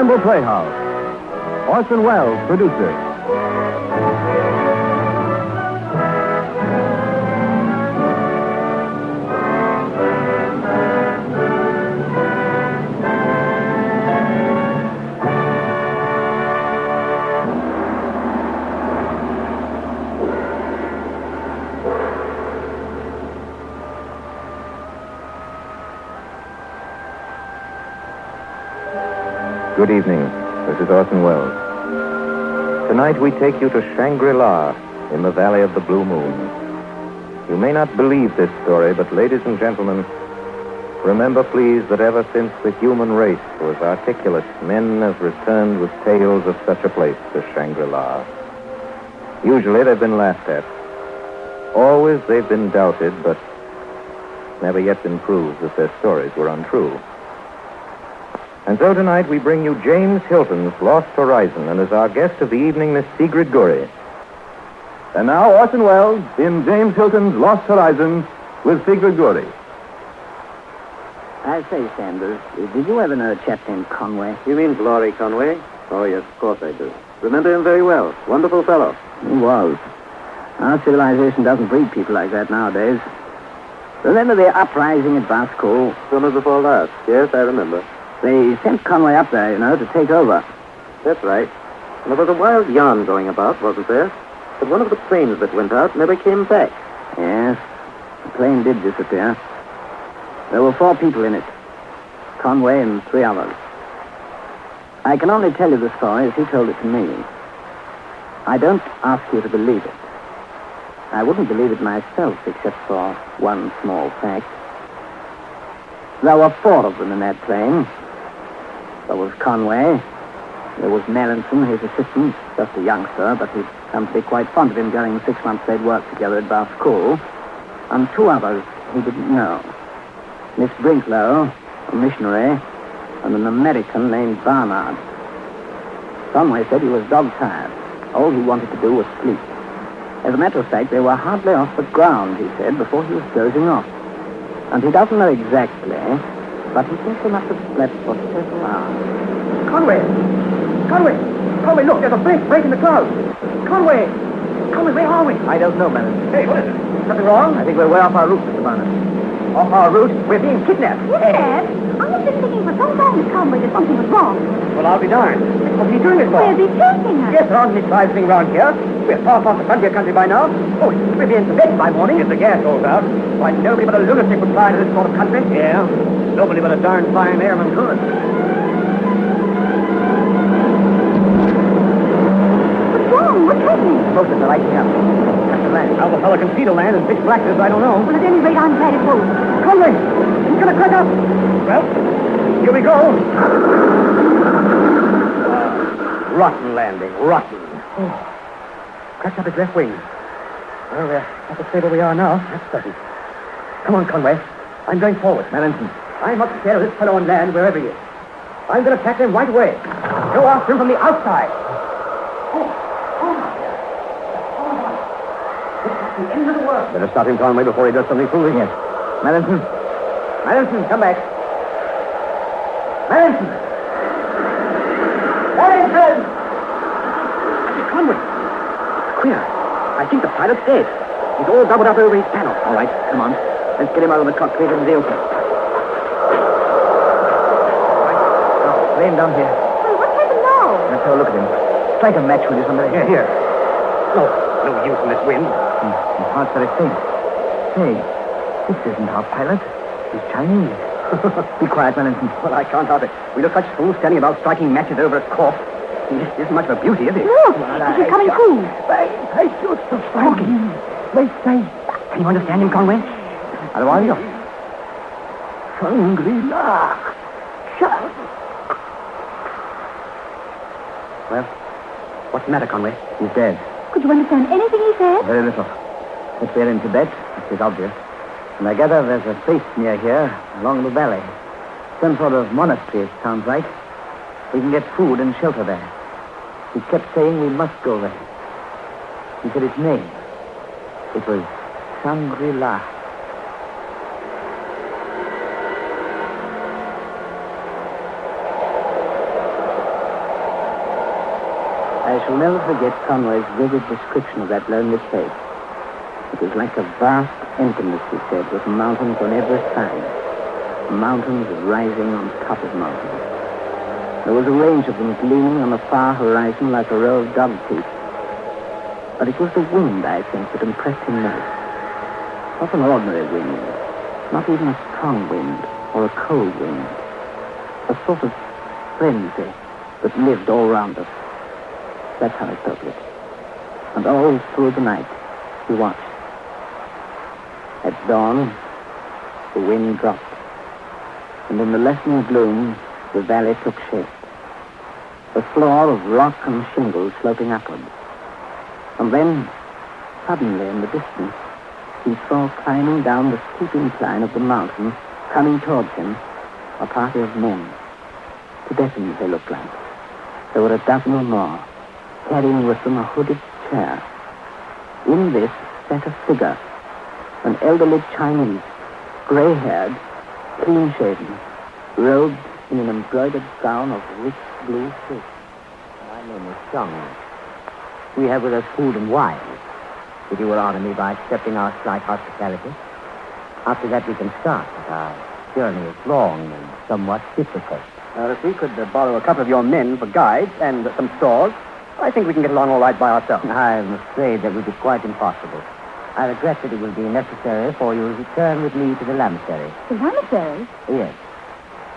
Campbell Playhouse. Orson Welles, producer. Good evening. This is Orson Welles. Tonight we take you to Shangri-La in the Valley of the Blue Moon. You may not believe this story, but ladies and gentlemen, remember please that ever since the human race was articulate, men have returned with tales of such a place as Shangri-La. Usually they've been laughed at. Always they've been doubted, but never yet been proved that their stories were untrue. And so tonight we bring you James Hilton's Lost Horizon, and as our guest of the evening, Miss Sigrid Guri. And now Orson Welles in James Hilton's Lost Horizon with Sigrid Guri. I say, Sanders, did you ever know a chap named Conway? You mean Laurie Conway? Oh, yes, of course I do. Remember him very well. Wonderful fellow. He was. Our civilization doesn't breed people like that nowadays. Remember the uprising at Basco? Summer before last. Yes, I remember. They sent Conway up there, to take over. That's right. And there was a wild yarn going about, wasn't there? But one of the planes that went out never came back. Yes, the plane did disappear. There were 4 people in it. Conway and 3 others. I can only tell you the story as he told it to me. I don't ask you to believe it. I wouldn't believe it myself, except for one small fact. There were 4 of them in that plane. There was Conway. There was Melanson, his assistant, just a youngster, but he'd come to be quite fond of him during the 6 months they'd worked together at Bath School. And 2 others he didn't know. Miss Brinklow, a missionary, and an American named Barnard. Conway said he was dog-tired. All he wanted to do was sleep. As a matter of fact, they were hardly off the ground, he said, before he was dozing off. And he doesn't know exactly, but he thinks they must have slept for several hours. Conway! Conway, look, there's a break in the clouds. Conway, where are we? I don't know, man. Hey, what is it? Something wrong? I think we're way off our route, Mr. Barnard. Off our route? We're being kidnapped. Yes, Dad. I've been thinking for some time, Miss Conway, that something was wrong. Well, I'll be darned. What's he doing this for? Where's he taking us? Yes, there aren't any tribes living around here. We're far past the frontier country by now. Oh, we'll be in Tibet by morning. If the gas goes out. Why, nobody but a lunatic would fly into this sort of country. Yeah, nobody but a darn fine airman could. What's wrong? What's happening? Most of them are lighting up. That's the land. How the fella can see the land in pitch blackness, I don't know. Well, at any rate, I'm glad it won't. Conway, he's going to crack up. Well, here we go. Rotten landing, rotten. Oh. Cracked up his left wing. Well, we're at the stable we are now. That's certain. Come on, Conway. I'm going forward. Melanson. I must take care of this fellow on land, wherever he is. I'm going to attack him right away. Go after him from the outside. It's the end of the world. Better stop him, Conway, before he does something foolish. Yes. Melanson, come back. Melanson! Conway! Queer. I think the pilot's dead. He's all doubled up over his panel. All right, come on. Let's get him out of the cockpit into the open. Now, lay him down here. Well, what happened now? Let's have a look at him. Strike a match, will you, somebody? Yeah, here. No use in this wind. His heart's very faint. Say, this isn't our pilot. He's Chinese. Be quiet, Melanson. Well, I can't help it. We look such fools standing about striking matches over a corpse. This isn't much of a beauty, is it? Look, he's coming through. I should have talking. They say. Can you understand him, Conway? How are you? Shangri-La. Well, what's the matter, Conway? He's dead. Could you understand anything he said? Very little. If we're in Tibet, it is obvious. And I gather there's a place near here, along the valley. Some sort of monastery, it sounds like. We can get food and shelter there. He kept saying we must go there. He said its name. It was Shangri-La. shall never forget Conway's vivid description of that lonely place. It was like a vast emptiness, he said, with mountains on every side. Mountains rising on top of mountains. There was a range of them gleaming on the far horizon like a row of dog teeth. But it was the wind, I think, that impressed him most. Not an ordinary wind, not even a strong wind or a cold wind. A sort of frenzy that lived all round us. That's how I felt it. And all through the night, he watched. At dawn, the wind dropped. And in the lessening gloom, the valley took shape. A floor of rock and shingle sloping upward. And then, suddenly in the distance, he saw climbing down the steep incline of the mountain, coming towards him, a party of men. Tibetans, they looked like. There were a dozen or more, carrying with them a hooded chair. In this sat a figure, an elderly Chinese, gray-haired, clean-shaven, robed in an embroidered gown of rich blue silk. My name is Chung. We have with us food and wine. If you will honor me by accepting our slight hospitality. After that, we can start. Our journey is long and somewhat difficult. If we could borrow a couple of your men for guides and some stores, I think we can get along all right by ourselves. I'm afraid that would be quite impossible. I regret that it will be necessary for you to return with me to the lamasery. The lamasery? Yes.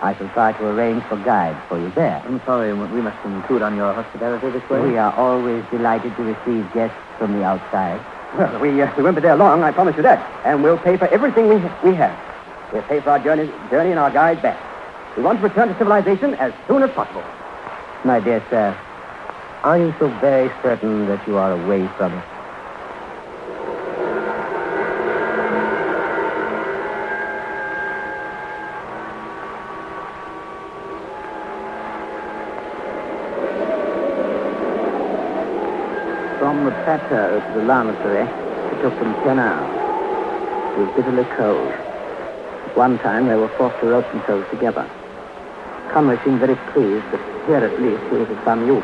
I shall try to arrange for guides for you there. I'm sorry, we must intrude on your hospitality this way. We are always delighted to receive guests from the outside. Well, we won't be there long, I promise you that. And we'll pay for everything we have. We'll pay for our journey and our guide back. We want to return to civilization as soon as possible. My dear sir, are you so very certain that you are away from it? From the plateau to the lamasery, it took them 10 hours. It was bitterly cold. At one time, they were forced to rope themselves together. Conway seemed very pleased that here at least he was of some use.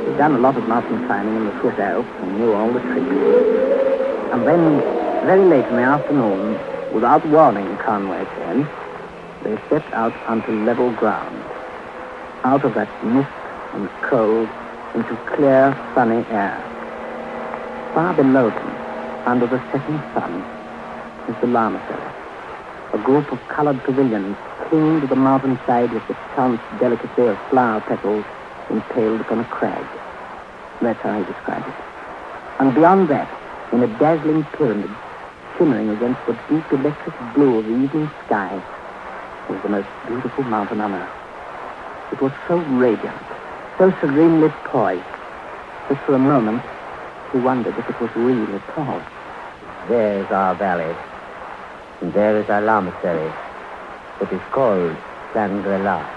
He'd done a lot of mountain climbing in the Swiss Alps and knew all the tricks. And then, very late in the afternoon, without warning, Conway said, they stepped out onto level ground. Out of that mist and cold into clear, sunny air. Far below them, under the setting sun, is the lamasery. A group of colored pavilions clinging to the mountainside with the chance delicacy of flower petals impaled upon a crag. That's how he described it. And beyond that, in a dazzling pyramid, shimmering against the deep electric blue of the evening sky, was the most beautiful mountain on earth. It was so radiant, so serenely poised, that for a moment he wondered if it was real at all. There is our valley, and there is our lamasery. It is called Shangri-La.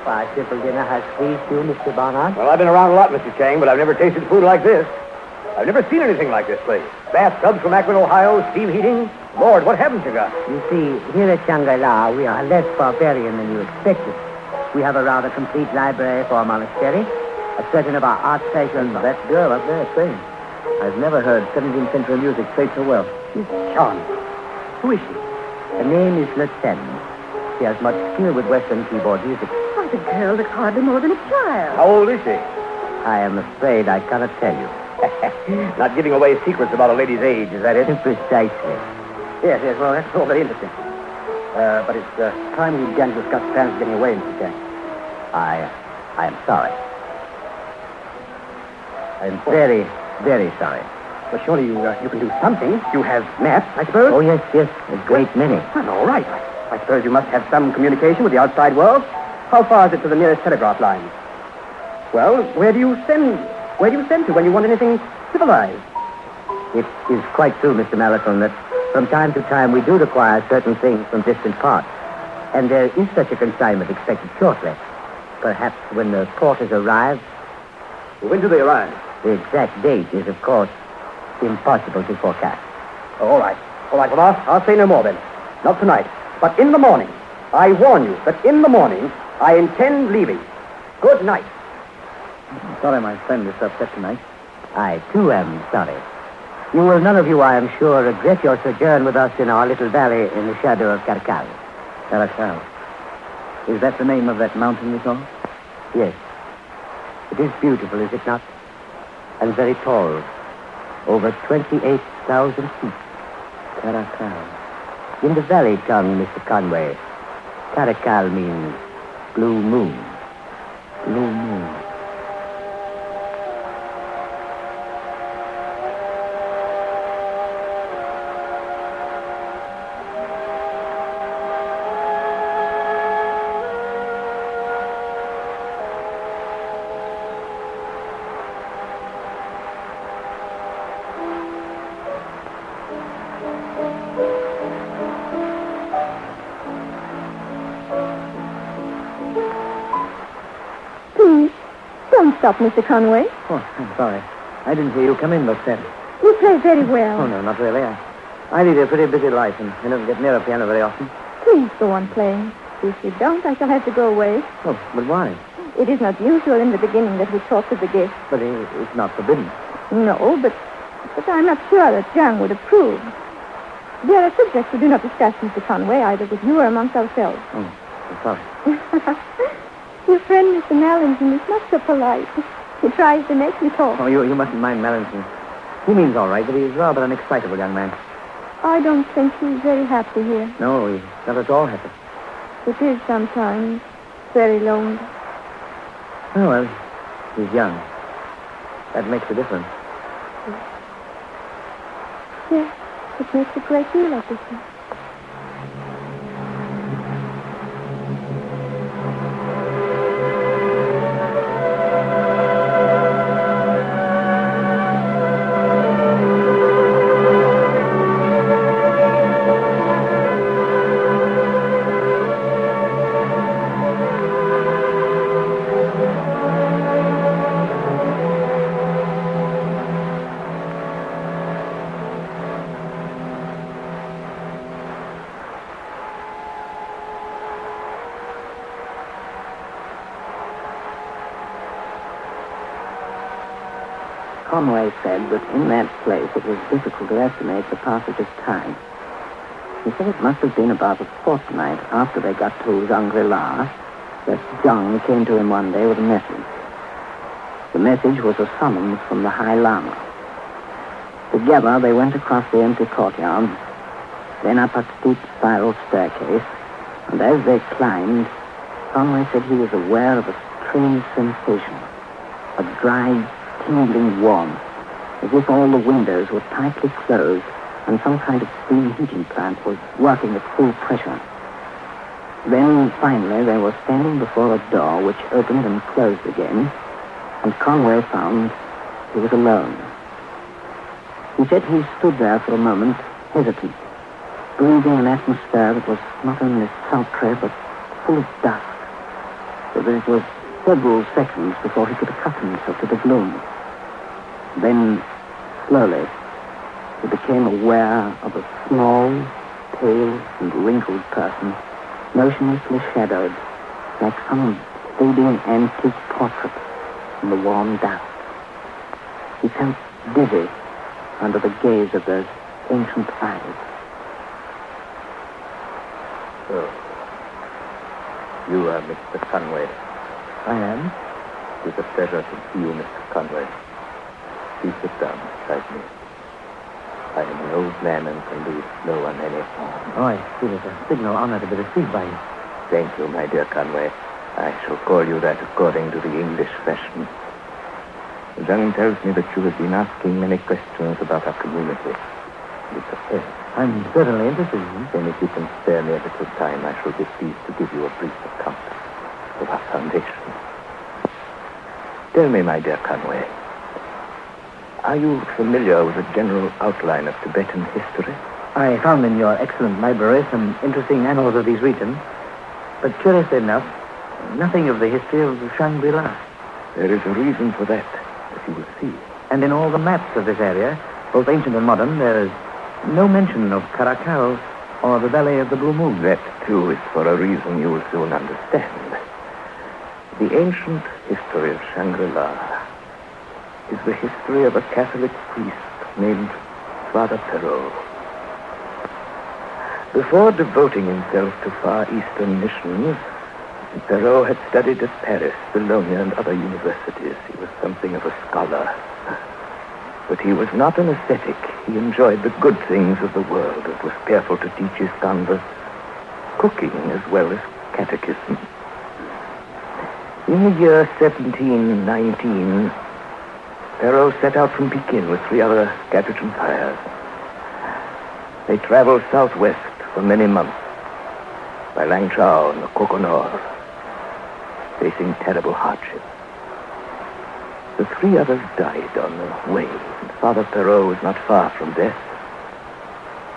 Our simple dinner has pleased you, Mr. Barnard. Well, I've been around a lot, Mr. Chang, but I've never tasted food like this. I've never seen anything like this place. Bathtubs from Akron, Ohio, steam heating. Lord, what haven't you got? You see, here at Shangri-La, we are less barbarian than you expected. We have a rather complete library for a monastery, a certain of our art treasures. That girl up there, say. I've never heard 17th century music played so well. She's charming. Who is she? Her name is Lutsen. She has much skill with Western keyboard music. Why, the girl looks hardly more than a child. How old is she? I am afraid I cannot tell you. Not giving away secrets about a lady's age, is that it? Precisely. Yes, well, that's all very interesting. But it's time we began to discuss plans of getting away, Mr. Jack. I am sorry. I'm very, very sorry. Well, surely you can do something. You have maps, I suppose? Oh, yes, a great many. Well, all right. I suppose you must have some communication with the outside world. How far is it to the nearest telegraph line? Well, where do you send to when you want anything civilized? It is quite true, Mr. Marathon, that from time to time we do require certain things from distant parts. And there is such a consignment expected shortly. Perhaps when the porters arrive. When do they arrive? The exact date is, of course, impossible to forecast. Oh, all right. Well, I'll say no more then. Not tonight. But in the morning, I warn you that in the morning, I intend leaving. Good night. I'm sorry my friend is upset tonight. I, too, am sorry. You will none of you, I am sure, regret your sojourn with us in our little valley in the shadow of Caracal. Caracal. Is that the name of that mountain we saw? Yes. It is beautiful, is it not? And very tall. Over 28,000 feet. Caracal. In the valley tongue, Mr. Conway, Caracal means blue moon. Blue moon. Don't stop, Mr. Conway. Oh, I'm sorry. I didn't hear you come in, Roxette. You play very well. Oh, no, not really. I lead a pretty busy life, and I don't get near a piano very often. Please go on playing. If you don't, I shall have to go away. Oh, but why? It is not usual in the beginning that we talk to the guests. But it's not forbidden. No, but I'm not sure that Young would approve. There are subjects we do not discuss, Mr. Conway, either with you or amongst ourselves. Oh, I'm sorry. Your friend, Mr. Mallinson, is not so polite. He tries to make me talk. Oh, you mustn't mind Mallinson. He means all right, but he's rather an excitable young man. I don't think he's very happy here. No, he's not at all happy. It is sometimes very lonely. Oh, well, he's young. That makes a difference. Yes, it makes a great deal of difference. Conway said that in that place it was difficult to estimate the passage of time. He said it must have been about a fortnight after they got to Shangri-La that John came to him one day with a message. The message was a summons from the High Lama. Together they went across the empty courtyard, then up a steep spiral staircase, and as they climbed, Conway said he was aware of a strange sensation, a dry, tingling warmth, as if all the windows were tightly closed and some kind of steam heating plant was working at full pressure. Then, finally, they were standing before a door which opened and closed again, and Conway found he was alone. He said he stood there for a moment, hesitant, breathing an atmosphere that was not only sultry but full of dust, so that it was several seconds before he could accustom himself to the gloom. Then, slowly, he became aware of a small, pale, and wrinkled person, motionlessly shadowed, like some fading antique portrait in the warm dust. He felt dizzy under the gaze of those ancient eyes. Oh. You are Mr. Conway. I am? It is a pleasure to see you, Mr. Conway. Please sit down beside me. I am an old man and can do no one any harm. Oh, I feel it a signal honor to be received by you. Thank you, my dear Conway. I shall call you that according to the English fashion. The young tells me that you have been asking many questions about our community. It's a fair. I'm certainly interested in you. Then if you can spare me a little time, I shall be pleased to give you a brief account of our foundation. Tell me, my dear Conway, are you familiar with the general outline of Tibetan history? I found in your excellent library some interesting annals of these regions, but curiously enough, nothing of the history of Shangri-La. There is a reason for that, as you will see. And in all the maps of this area, both ancient and modern, there is no mention of Caracal or the Valley of the Blue Moon. That, too, is for a reason you will soon understand. The ancient history of Shangri-La is the history of a Catholic priest named Father Perrault. Before devoting himself to Far Eastern missions, Perrault had studied at Paris, Bologna, and other universities. He was something of a scholar. But he was not an ascetic. He enjoyed the good things of the world and was careful to teach his converts cooking as well as catechism. In the year 1719, Perrault set out from Pekin with 3 other Capuchin friars. They traveled southwest for many months by Langchao and the Coconor, facing terrible hardship. The 3 others died on the way, and Father Perrault was not far from death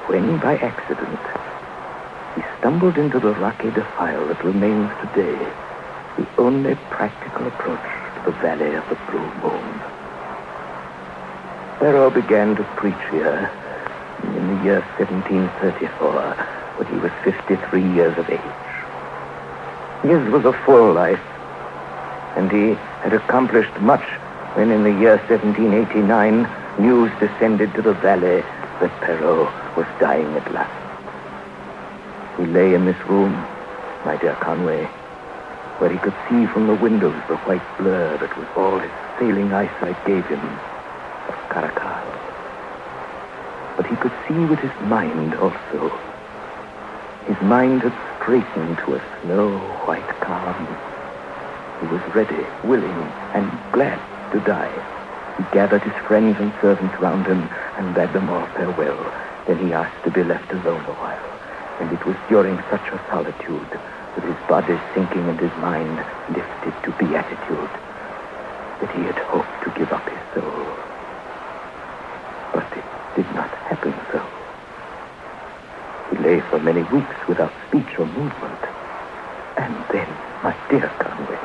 when, by accident, he stumbled into the rocky defile that remains today the only practical approach to the Valley of the Blue Moon. Perrault began to preach here in the year 1734, when he was 53 years of age. His was a full life, and he had accomplished much when in the year 1789 news descended to the valley that Perrault was dying at last. He lay in this room, my dear Conway, where he could see from the windows the white blur that was all his failing eyesight gave him of Caracal. But he could see with his mind also. His mind had straightened to a snow-white calm. He was ready, willing, and glad to die. He gathered his friends and servants round him and bade them all farewell. Then he asked to be left alone a while. And it was during such a solitude, with his body sinking and his mind lifted to beatitude, that he had hoped to give up his soul. But it did not happen so. He lay for many weeks without speech or movement. And then, my dear Conway,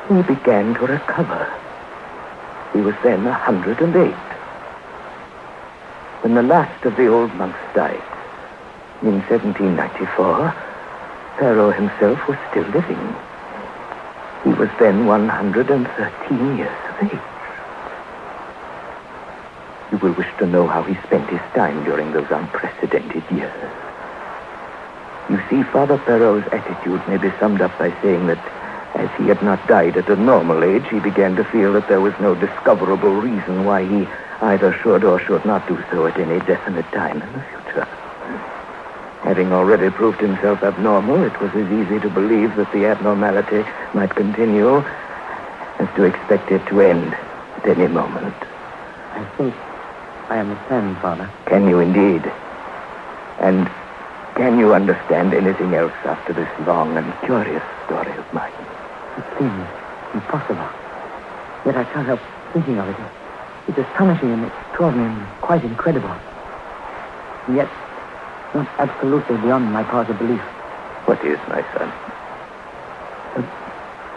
he began to recover. He was then 108. When the last of the old monks died, in 1794, Perrault himself was still living. He was then 113 years of age. You will wish to know how he spent his time during those unprecedented years. You see, Father Perrault's attitude may be summed up by saying that as he had not died at a normal age, he began to feel that there was no discoverable reason why he either should or should not do so at any definite time in the future. Having already proved himself abnormal, it was as easy to believe that the abnormality might continue as to expect it to end at any moment. I think I understand, Father. Can you indeed? And can you understand anything else after this long and curious story of mine? It seems impossible. Yet I can't help thinking of it. It's astonishing and extraordinary and quite incredible. And yet, not absolutely beyond my powers of belief. What is, my son? But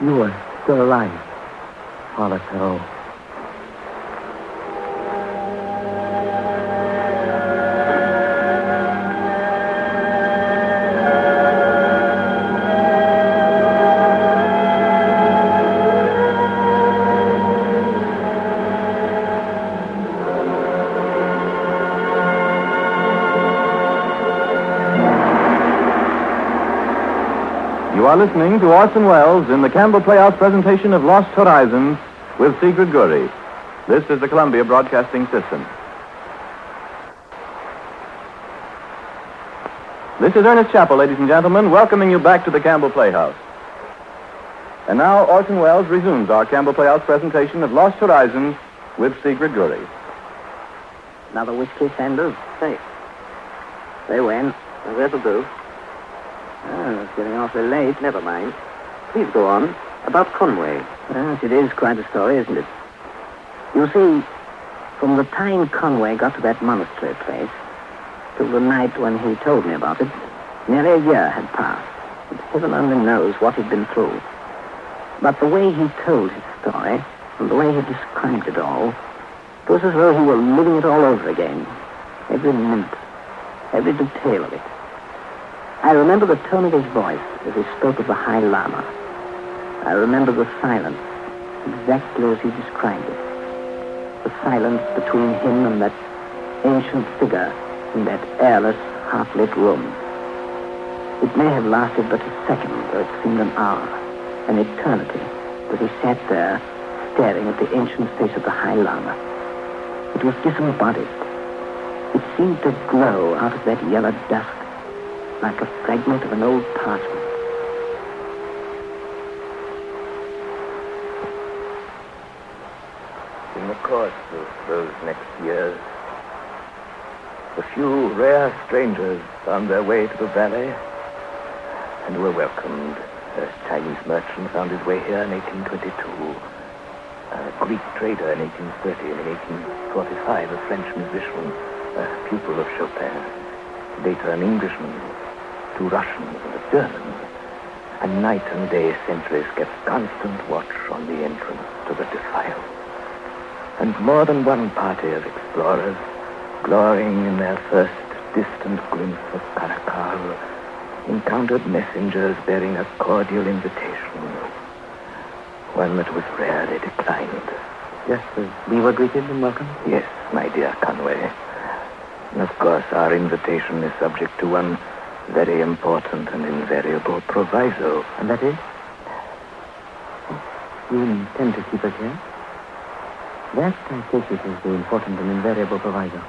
you are still alive, Father Perrault. You are listening to Orson Welles in the Campbell Playhouse presentation of Lost Horizons with Sigrid Guri. This is the Columbia Broadcasting System. This is Ernest Chappell, ladies and gentlemen, welcoming you back to the Campbell Playhouse. And now Orson Welles resumes our Campbell Playhouse presentation of Lost Horizons with Sigrid Gurry. Another whiskey, Sanders? Hey. Say when? That'll do. Oh, it's getting awfully late. Never mind. Please go on. About Conway. Yes, it is quite a story, isn't it? You see, from the time Conway got to that monastery place till the night when he told me about it, nearly a year had passed. And heaven only knows what he'd been through. But the way he told his story, and the way he described it all, it was as though he were living it all over again. Every minute, every detail of it. I remember the tone of his voice as he spoke of the High Lama. I remember the silence, exactly as he described it. The silence between him and that ancient figure in that airless, half-lit room. It may have lasted but a second, though it seemed an hour, an eternity, as he sat there, staring at the ancient face of the High Lama. It was disembodied. It seemed to glow out of that yellow dusk, like a fragment of an old parchment. In the course of those next years, a few rare strangers found their way to the valley and were welcomed. A Chinese merchant found his way here in 1822. A Greek trader in 1830, and in 1845 a French musician, a pupil of Chopin. Later an Englishman, 2 Russians and a German. And night and day sentries kept constant watch on the entrance to the defile. And more than one party of explorers, glorying in their first distant glimpse of Caracal, encountered messengers bearing a cordial invitation. One that was rarely declined. Just as we were greeted and welcomed? Yes, my dear Conway. And of course, our invitation is subject to one very important and invariable proviso. And that is? You intend to keep us here? That, I take it, is the important and invariable proviso.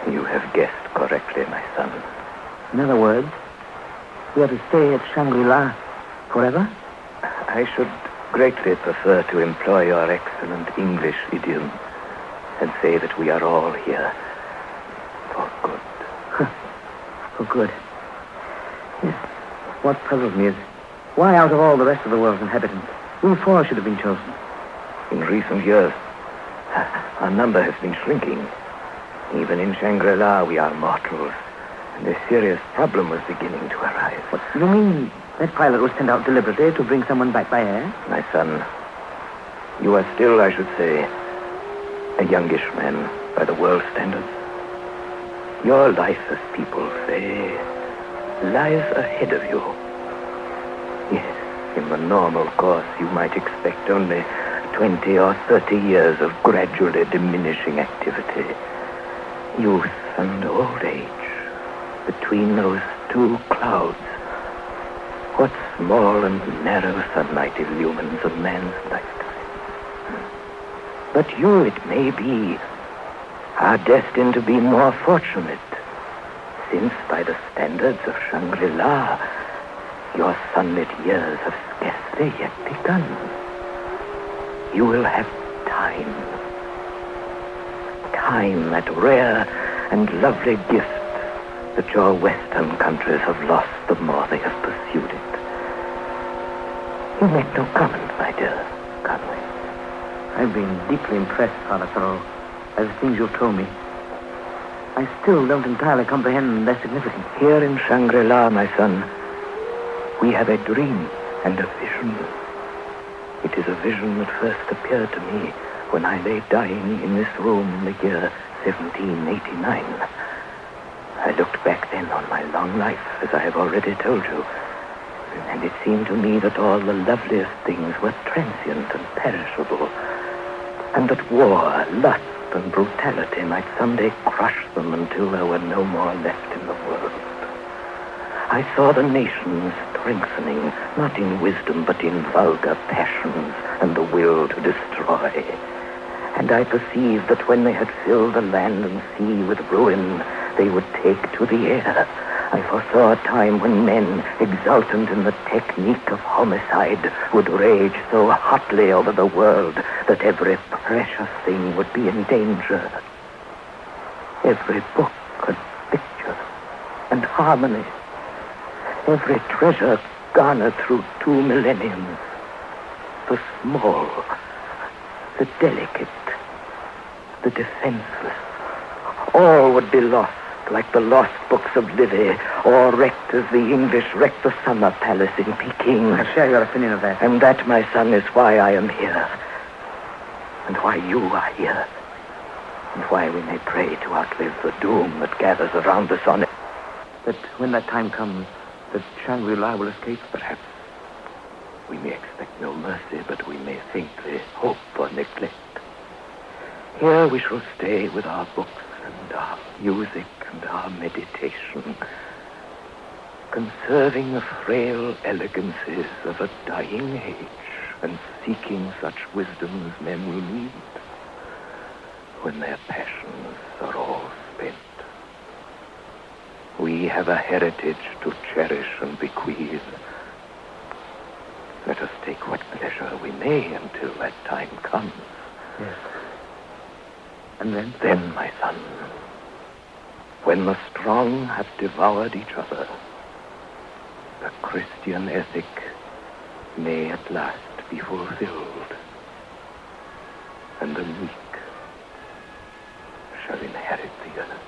You have guessed correctly, my son. In other words, we are to stay at Shangri-La forever? I should greatly prefer to employ your excellent English idiom and say that we are all here for good. For good. Yes. What puzzles me is why out of all the rest of the world's inhabitants, we 4 should have been chosen. In recent years, our number has been shrinking. Even in Shangri-La, we are mortals, and a serious problem was beginning to arise. What, you mean that pilot was sent out deliberately to bring someone back by air? My son, you are still, I should say, a youngish man by the world's standards. Your life, as people say, lies ahead of you. Yes, in the normal course, you might expect only 20 or 30 years of gradually diminishing activity. Youth and old age. Between those 2 clouds, what small and narrow sunlight illumines a man's lifetime. But you, it may be, are destined to be more fortunate, since by the standards of Shangri-La, your sunlit years have scarcely yet begun. You will have time. Time, that rare and lovely gift that your Western countries have lost the more they have pursued it. You make no comment, my dear Conway. I've been deeply impressed, Father Thoreau, by the things you've told me. I still don't entirely comprehend their significance. Here in Shangri-La, my son, we have a dream and a vision. It is a vision that first appeared to me when I lay dying in this room in the year 1789. I looked back then on my long life, as I have already told you, and it seemed to me that all the loveliest things were transient and perishable, and that war, lust, and brutality might someday crush them until there were no more left in the world. I saw the nations strengthening, not in wisdom, but in vulgar passions and the will to destroy. And I perceived that when they had filled the land and sea with ruin, they would take to the air. I foresaw a time when men, exultant in the technique of homicide, would rage so hotly over the world that every precious thing would be in danger. Every book and picture and harmony, every treasure garnered through 2 millenniums, the small, the delicate, the defenseless, all would be lost like the lost books of Livy, or wrecked as the English wrecked the summer palace in Peking. I share your opinion of that. And that, my son, is why I am here, and why you are here, and why we may pray to outlive the doom that gathers around us on it. That when that time comes, that Shangri-La will escape? Perhaps. We may expect no mercy, but we may faintly hope for neglect. Here we shall stay with our books and our music and our meditation, conserving the frail elegancies of a dying age and seeking such wisdom as men will need when their passions are all spent. We have a heritage to cherish and bequeath. Let us take what pleasure we may until that time comes. Yes. And then? Then, my son, when the strong have devoured each other, the Christian ethic may at last be fulfilled, and the meek shall inherit the earth.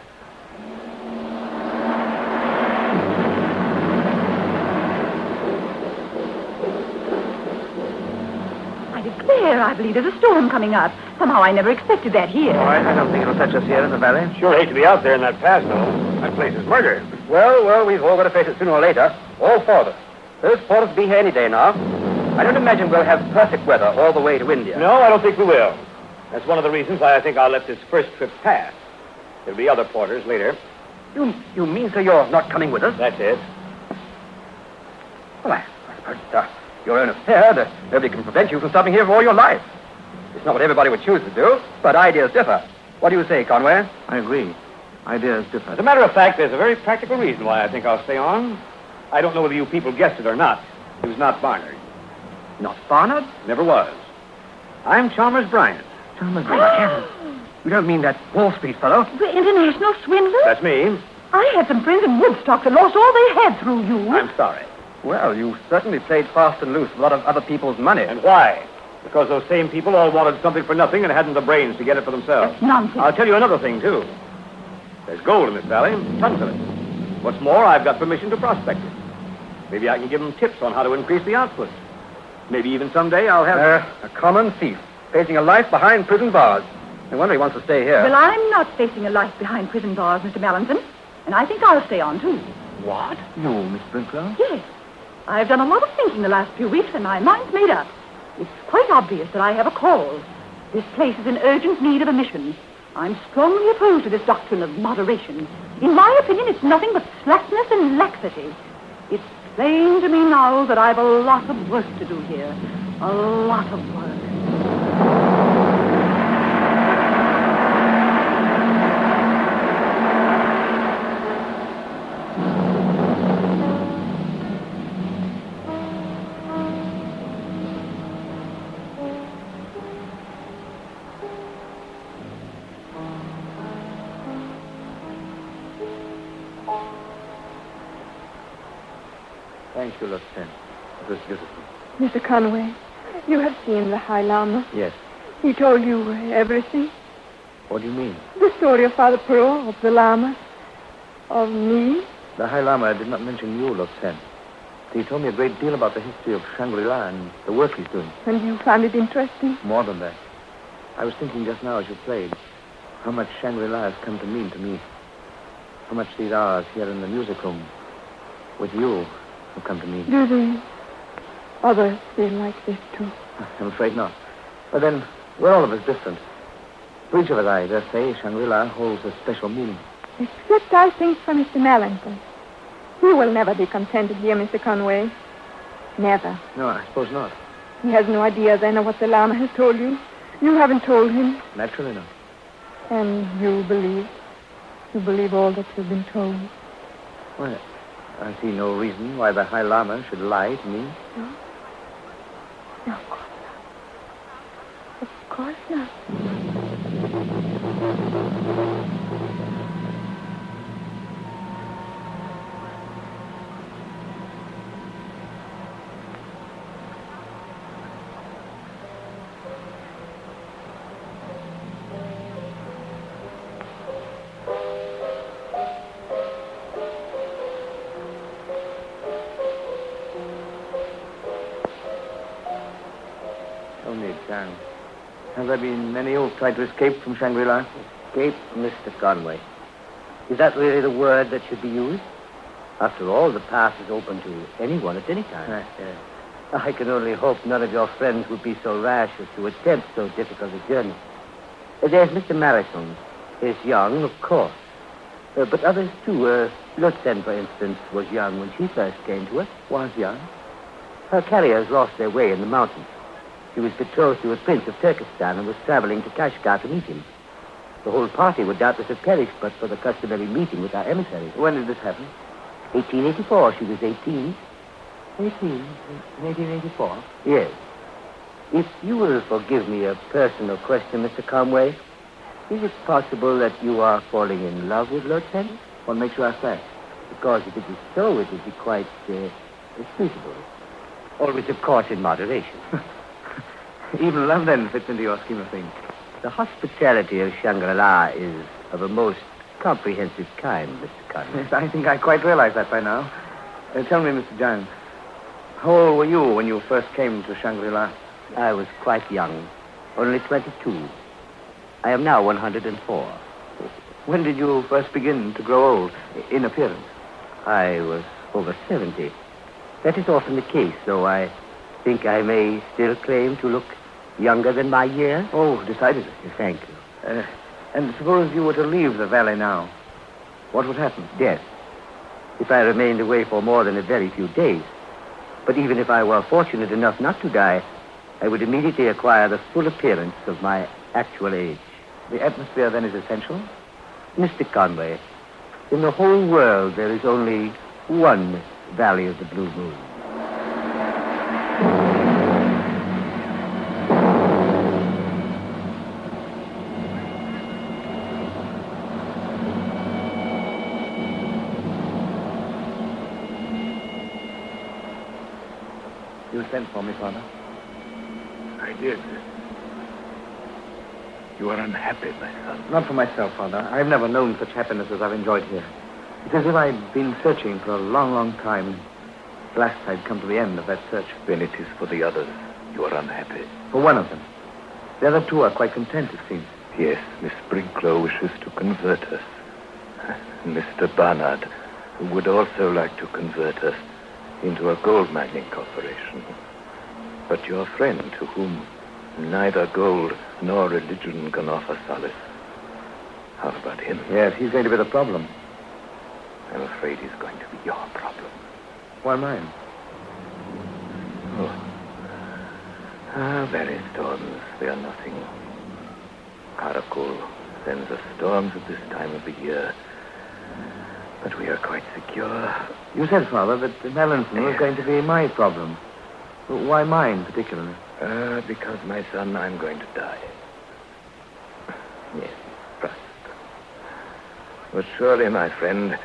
There, I believe there's a storm coming up. Somehow I never expected that here. All right, I don't think it'll touch us here in the valley. Sure hate to be out there in that pass, though. That place is murder. Well, we've all got to face it sooner or later. All 4 of us. There's 4 of us be here any day now. I don't imagine we'll have perfect weather all the way to India. No, I don't think we will. That's one of the reasons why I think I'll let this first trip pass. There'll be other porters later. You mean, sir, you're not coming with us? That's it. Well, I suppose your own affair. Nobody can prevent you from stopping here for all your life. It's not what everybody would choose to do, but ideas differ. What do you say, Conway? I agree. Ideas differ. As a matter of fact, there's a very practical reason why I think I'll stay on. I don't know whether you people guessed it or not. It was not Barnard. Not Barnard? Never was. I'm Chalmers Bryant. Chalmers Bryant? You don't mean that Wall Street fellow? The international swindler? That's me. I had some friends in Woodstock that lost all they had through you. I'm sorry. Well, you certainly played fast and loose with a lot of other people's money. And why? Because those same people all wanted something for nothing and hadn't the brains to get it for themselves. That's nonsense. I'll tell you another thing, too. There's gold in this valley, tons of it. What's more, I've got permission to prospect it. Maybe I can give them tips on how to increase the output. Maybe even someday I'll have... A common thief, facing a life behind prison bars. No wonder he wants to stay here. Well, I'm not facing a life behind prison bars, Mr. Mallinson. And I think I'll stay on, too. What? You, Miss Brinklow? Yes. I've done a lot of thinking the last few weeks, and my mind's made up. It's quite obvious that I have a cause. This place is in urgent need of a mission. I'm strongly opposed to this doctrine of moderation. In my opinion, it's nothing but slackness and laxity. It's plain to me now that I've a lot of work to do here. A lot of work. Thank you, Lieutenant. It was beautiful. Mr. Conway, you have seen the High Lama. Yes. He told you everything. What do you mean? The story of Father Perot, of the Lama, of me. The High Lama did not mention you, Lieutenant. He told me a great deal about the history of Shangri-La and the work he's doing. And you found it interesting? More than that. I was thinking just now as you played how much Shangri-La has come to mean to me. How much these hours here in the music room with you have come to mean. Do the others feel like this, too? I'm afraid not. But then, we're all of us different. For each of us, I dare say, Shangri-La holds a special meaning. Except, I think, for Mr. Mallinson. He will never be contented here, Mr. Conway. Never. No, I suppose not. He has no idea, then, of what the Lama has told you. You haven't told him, Naturally not. and you believe? You believe all that you've been told? Well, I see no reason why the High Lama should lie to me. No? No, of course not. Only John. Have there been many who've tried to escape from Shangri-La? Escape, Mr. Conway. Is that really the word that should be used? After all, the path is open to anyone at any time. Yes. I can only hope none of your friends would be so rash as to attempt so difficult a journey. There's Mr. Marrison. He's young, of course. But others, too. Lutsen, for instance, was young when she first came to us. Was young? Her carriers lost their way in the mountains. She was betrothed to a prince of Turkestan and was traveling to Kashgar to meet him. The whole party would doubtless have perished but for the customary meeting with our emissaries. When did this happen? 1884. She was 18. 1884? Yes. If you will forgive me a personal question, Mr. Conway, is it possible that you are falling in love with Lutsen? What makes you ask that? Because if it is so, it would be quite suitable. Always, of course, in moderation. Even love, then, fits into your scheme of things. The hospitality of Shangri-La is of a most comprehensive kind, Mr. Conway. Yes, I think I quite realize that by now. Tell me, Mr. Giles, how old were you when you first came to Shangri-La? I was quite young, only 22. I am now 104. When did you first begin to grow old, in appearance? I was over 70. That is often the case, though I think I may still claim to look younger than my years. Oh, decidedly. Thank you. And suppose you were to leave the valley now, what would happen? Death. If I remained away for more than a very few days. But even if I were fortunate enough not to die, I would immediately acquire the full appearance of my actual age. The atmosphere, then, is essential? Mr. Conway, in the whole world, there is only one Valley of the Blue Moon. You sent for me, Father? I did. You are unhappy, my son. Not for myself, Father. I've never known such happiness as I've enjoyed here. It's as if I'd been searching for a long, long time. At last I'd come to the end of that search. Then it is for the others you are unhappy. For one of them. The other two are quite content, it seems. Yes, Miss Sprinkler wishes to convert us. Mr. Barnard would also like to convert us into a gold mining corporation. But your friend, to whom neither gold nor religion can offer solace, how about him? Yes, he's going to be the problem. I'm afraid he's going to be your problem. Why mine? Valley storms, they are nothing. Karakul sends us storms at this time of the year. But we are quite secure. You said, Father, that Melanson was going to be my problem. Why mine, particularly? Because, my son, I'm going to die. Yes, trust. But surely, my friend,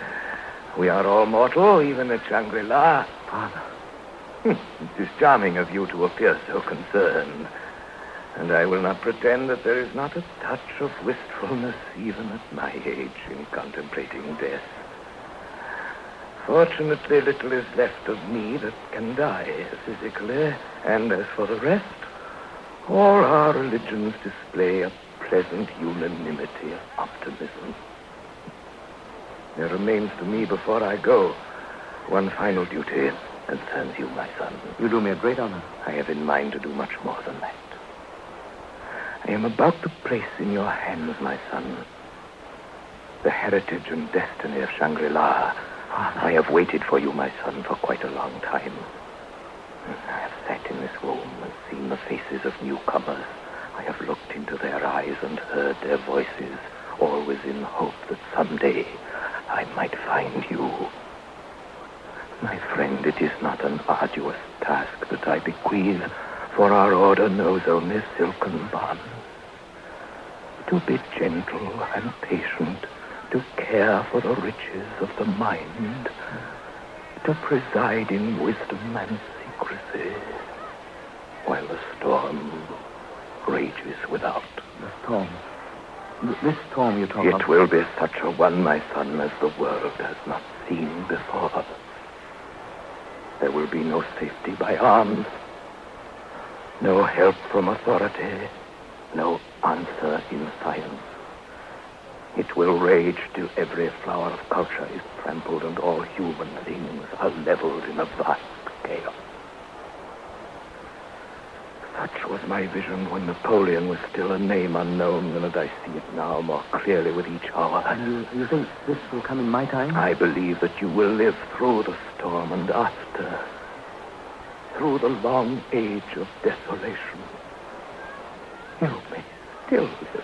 we are all mortal, even at Shangri-La. Father. It is charming of you to appear so concerned. And I will not pretend that there is not a touch of wistfulness, even at my age, in contemplating death. Fortunately, little is left of me that can die physically. And as for the rest, all our religions display a pleasant unanimity of optimism. There remains to me, before I go, one final duty. Concerns you, my son. You do me a great honor. I have in mind to do much more than that. I am about to place in your hands, my son, the heritage and destiny of Shangri-La. I have waited for you, my son, for quite a long time. I have sat in this room and seen the faces of newcomers, I have looked into their eyes and heard their voices, always in hope that someday I might find you. My friend, it is not an arduous task that I bequeath, for our order knows only silken bonds. To be gentle and patient, to care for the riches of the mind, to preside in wisdom and secrecy, while the storm rages without. The storm? This storm you talk about? It will be such a one, my son, as the world has not seen before. There will be no safety by arms, no help from authority, no answer in science. It will rage till every flower of culture is trampled and all human things are leveled in a vast chaos. Such was my vision when Napoleon was still a name unknown, and as I see it now more clearly with each hour. And you think this will come in my time? I believe that you will live through the storm and after, through the long age of desolation. You may still live,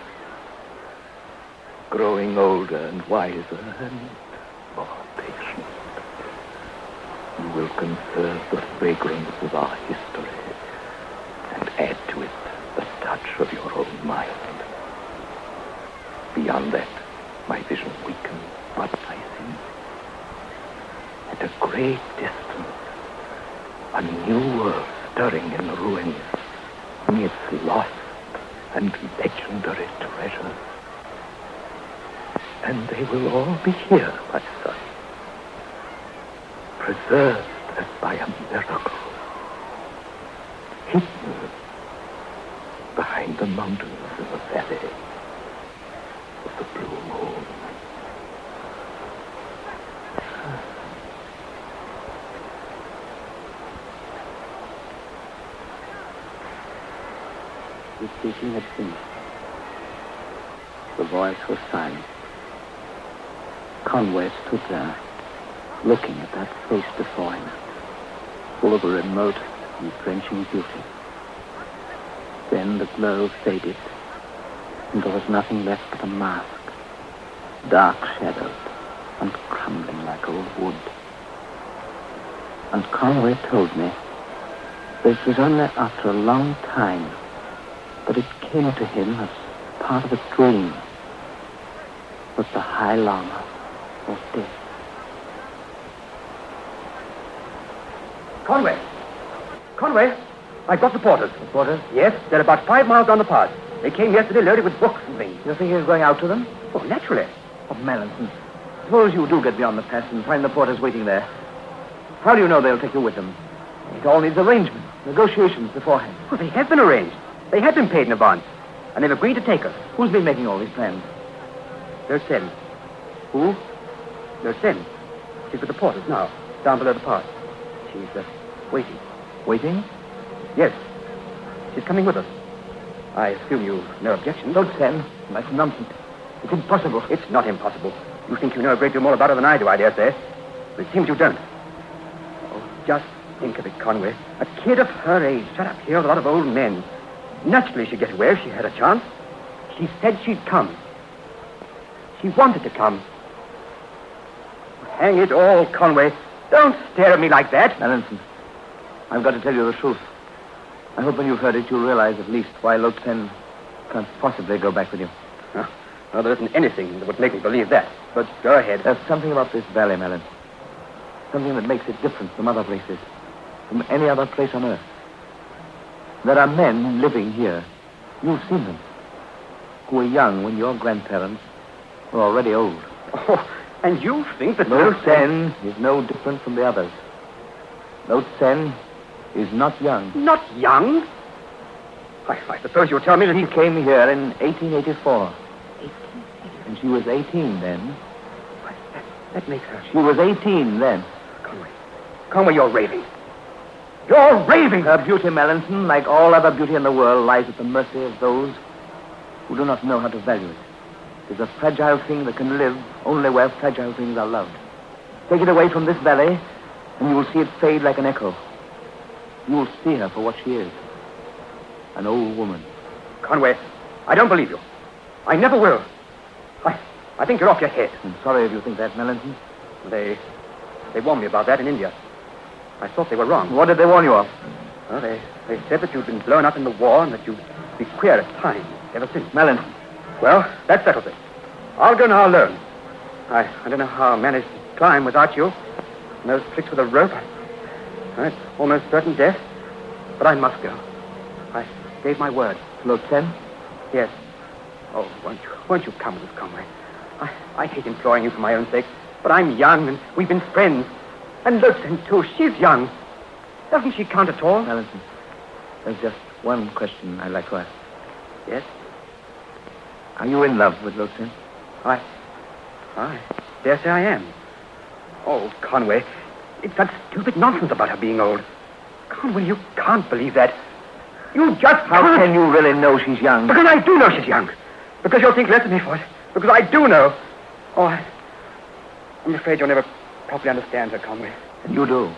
growing older and wiser and more patient. You will conserve the fragrance of our history and add to it the touch of your own mind. Beyond that, my vision weakens, but I see, at a great distance, a new world stirring in the ruins amidst lost and legendary treasures. And they will all be here, my son, preserved as by a miracle, hidden behind the mountains in the valley of the blue moon. The speaking had finished. The voice was silent. Conway stood there, looking at that face before him, full of a remote and drenching beauty. Then the glow faded, and there was nothing left but a mask, dark shadowed and crumbling like old wood. And Conway told me that it was only after a long time that it came to him as part of a dream that the High Lama was dead. Conway! Conway! I've got the porters. The porters? Yes, they're about 5 miles down the pass. They came yesterday loaded with books and things. You think he's going out to them? Oh, naturally. Oh, Melanson, suppose you do get beyond the pass and find the porters waiting there. How do you know they'll take you with them? It all needs arrangement, negotiations beforehand. Well, they have been arranged. They have been paid in advance, and they've agreed to take us. Who's been making all these plans? There's Sen. Who? There's Sen. She's with the porters now, down below the pass. She's waiting. Waiting? Yes. She's coming with us. I assume you've no objection. Don't, Sen. That's nonsense. It's impossible. It's not impossible. You think you know a great deal more about her than I do, I dare say. But it seems you don't. Oh, just think of it, Conway. A kid of her age shut up here with a lot of old men. Naturally she'd get away if she had a chance. She said she'd come. She wanted to come. Hang it all, Conway. Don't stare at me like that. Melanson, I've got to tell you the truth. I hope when you've heard it, you'll realize at least why Lot Sen can't possibly go back with you. Well, there isn't anything that would make me believe that. But go ahead. There's something about this valley, Melon. Something that makes it different from other places. From any other place on earth. There are men living here. You've seen them. Who were young when your grandparents were already old. Oh, and you think that... Lot Sen is no different from the others. Lot Sen is not young. Not young? I suppose you'll tell me that he came here in 1884. And she was 18 then. That makes her... She was 18 then. Conway, you're raving. You're raving! Her beauty, Melanson, like all other beauty in the world, lies at the mercy of those who do not know how to value it. It is a fragile thing that can live only where fragile things are loved. Take it away from this valley, and you will see it fade like an echo. You will see her for what she is. An old woman. Conway, I don't believe you. I never will. I think you're off your head. I'm sorry if you think that, Mellon. They warned me about that in India. I thought they were wrong. What did they warn you of? Well, they said that you'd been blown up in the war and that you'd be queer at times ever since. Mellon. Well, that settles it. I'll go now alone. I don't know how I managed to climb without you. And those tricks with a rope. It's almost certain death. But I must go. I gave my word. Lieutenant? Yes. Oh, won't you come with us, Conway? I hate imploring you for my own sake, but I'm young and we've been friends. And Lieutenant, too, she's young. Doesn't she count at all? Mellon, there's just one question I'd like to ask. Yes? Are you in love with Lieutenant? I dare say I am. Oh, Conway, it's that stupid nonsense about her being old. Conway, you can't believe that. You just How can you really know she's young? Because I do know she's young. Because you'll think less of me for it. Because I do know. Oh, I'm afraid you'll never properly understand her, Conway. And you do.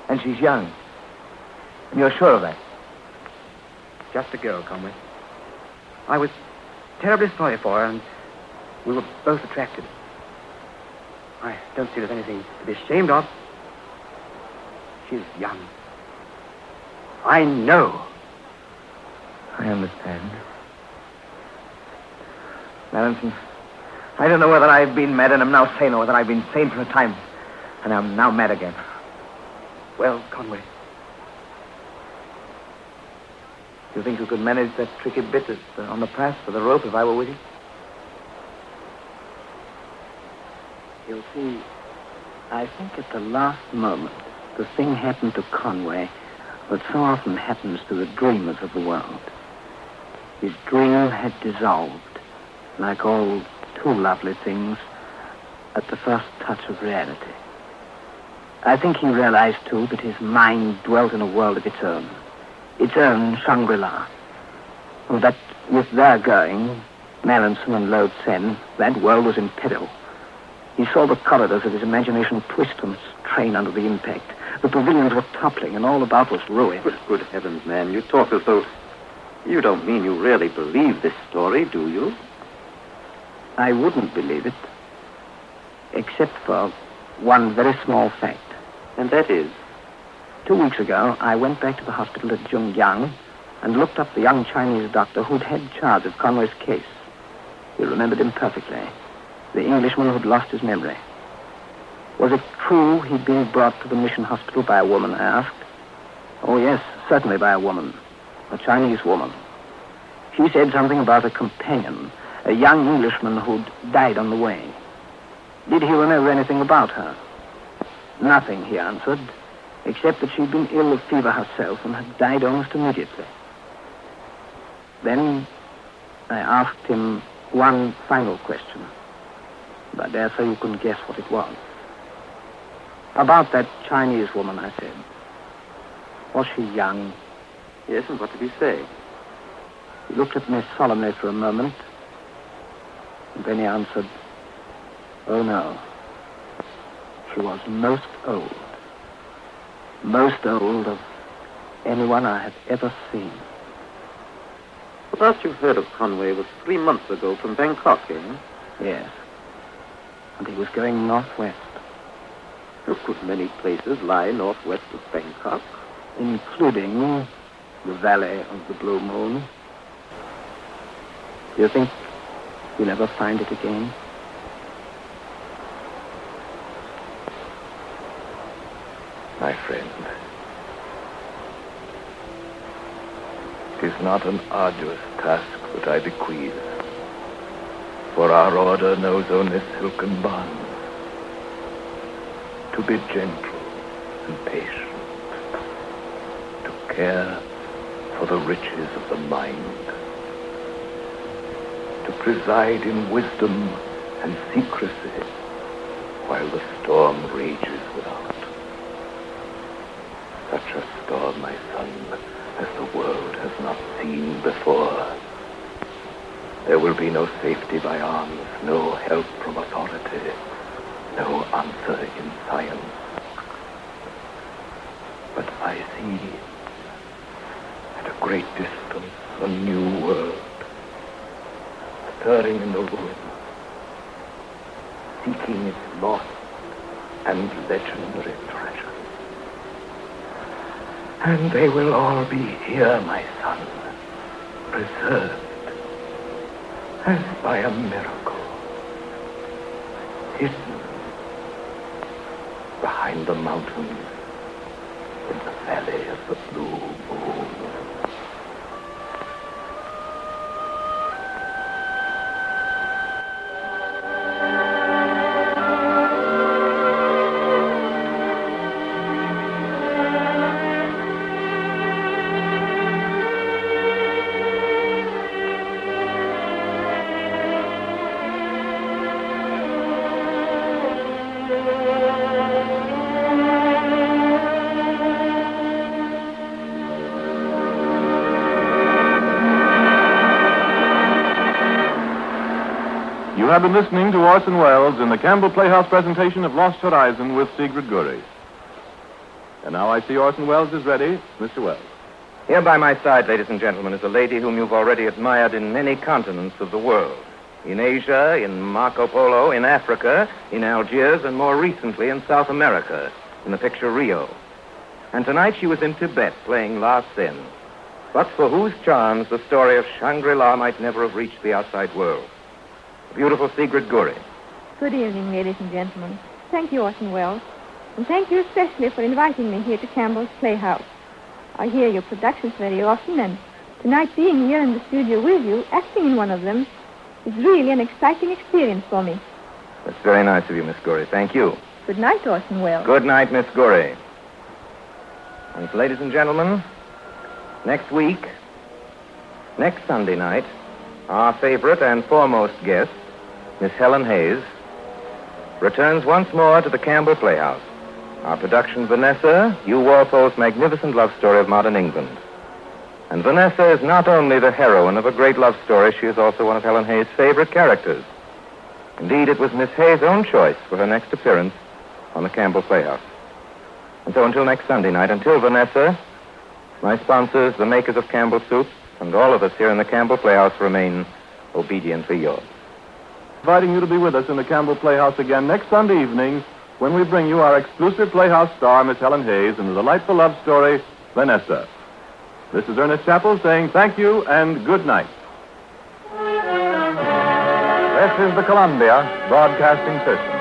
And she's young. And you're sure of that? Just a girl, Conway. I was terribly sorry for her, and we were both attracted. I don't see there's anything to be ashamed of. She's young. I know. I understand. Mellon, I don't know whether I've been mad and am now sane or whether I've been sane for a time and I'm now mad again. Well, Conway. Do you think you could manage that tricky bit on the pass for the rope if I were with you? You see, I think at the last moment, the thing happened to Conway that so often happens to the dreamers of the world. His dream had dissolved, like all too lovely things, at the first touch of reality. I think he realized, too, that his mind dwelt in a world of its own Shangri-La. And that with their going, Mallinson and Lode Sen, that world was in peril. He saw the corridors of his imagination twist and strain under the impact. The pavilions were toppling, and all about was ruin. Good heavens, man. You talk as though... You don't mean you really believe this story, do you? I wouldn't believe it, except for one very small fact. And that is? 2 weeks ago, I went back to the hospital at Zhongyang and looked up the young Chinese doctor who'd had charge of Conway's case. He remembered him perfectly. The Englishman who'd lost his memory. Was it true he'd been brought to the mission hospital by a woman, I asked. Oh, yes, certainly by a woman. A Chinese woman. She said something about a companion, a young Englishman who'd died on the way. Did he remember anything about her? Nothing, he answered, except that she'd been ill of fever herself and had died almost immediately. Then I asked him one final question. I dare say you can guess what it was. About that Chinese woman, I said. Was she young? Yes, and what did he say? He looked at me solemnly for a moment, and then he answered, "Oh, no. She was most old. Most old of anyone I have ever seen." The last you heard of Conway was 3 months ago from Bangkok, eh? Yes. And he was going northwest. Could many places lie northwest of Bangkok? Including the Valley of the Blue Moon. Do you think you'll ever find it again? My friend, it is not an arduous task that I bequeath, for our order knows only silken bonds. To be gentle and patient, to care for the riches of the mind, to preside in wisdom and secrecy while the storm rages without. Such a storm, my son, as the world has not seen before. There will be no safety by arms, no help from authority, no answer in science. But I see, at a great distance, a new world, stirring in the ruins, seeking its lost and legendary treasure. And they will all be here, my son, preserved as by a miracle, hidden behind the mountains in the valley of the Blue Moon. You have been listening to Orson Welles in the Campbell Playhouse presentation of Lost Horizon with Sigrid Guri. And now I see Orson Welles is ready. Mr. Welles. Here by my side, ladies and gentlemen, is a lady whom you've already admired in many continents of the world. In Asia, in Marco Polo, in Africa, in Algiers, and more recently in South America, in the picture Rio. And tonight she was in Tibet playing La Seine, but for whose charms the story of Shangri-La might never have reached the outside world. Beautiful Sigrid Guri. Good evening, ladies and gentlemen. Thank you, Orson Welles. And thank you especially for inviting me here to Campbell's Playhouse. I hear your productions very often, and tonight being here in the studio with you, acting in one of them, is really an exciting experience for me. That's very nice of you, Miss Guri. Thank you. Good night, Orson Welles. Good night, Miss Guri. And ladies and gentlemen, next week, next Sunday night, our favorite and foremost guest, Miss Helen Hayes, returns once more to the Campbell Playhouse. Our production, Vanessa, Hugh Walpole's magnificent love story of modern England. And Vanessa is not only the heroine of a great love story, she is also one of Helen Hayes' favorite characters. Indeed, it was Miss Hayes' own choice for her next appearance on the Campbell Playhouse. And so until next Sunday night, until Vanessa, my sponsors, the makers of Campbell Soup, and all of us here in the Campbell Playhouse remain obediently yours. Inviting you to be with us in the Campbell Playhouse again next Sunday evening when we bring you our exclusive Playhouse star, Miss Helen Hayes, and the delightful love story, Vanessa. This is Ernest Chappell saying thank you and good night. This is the Columbia Broadcasting System.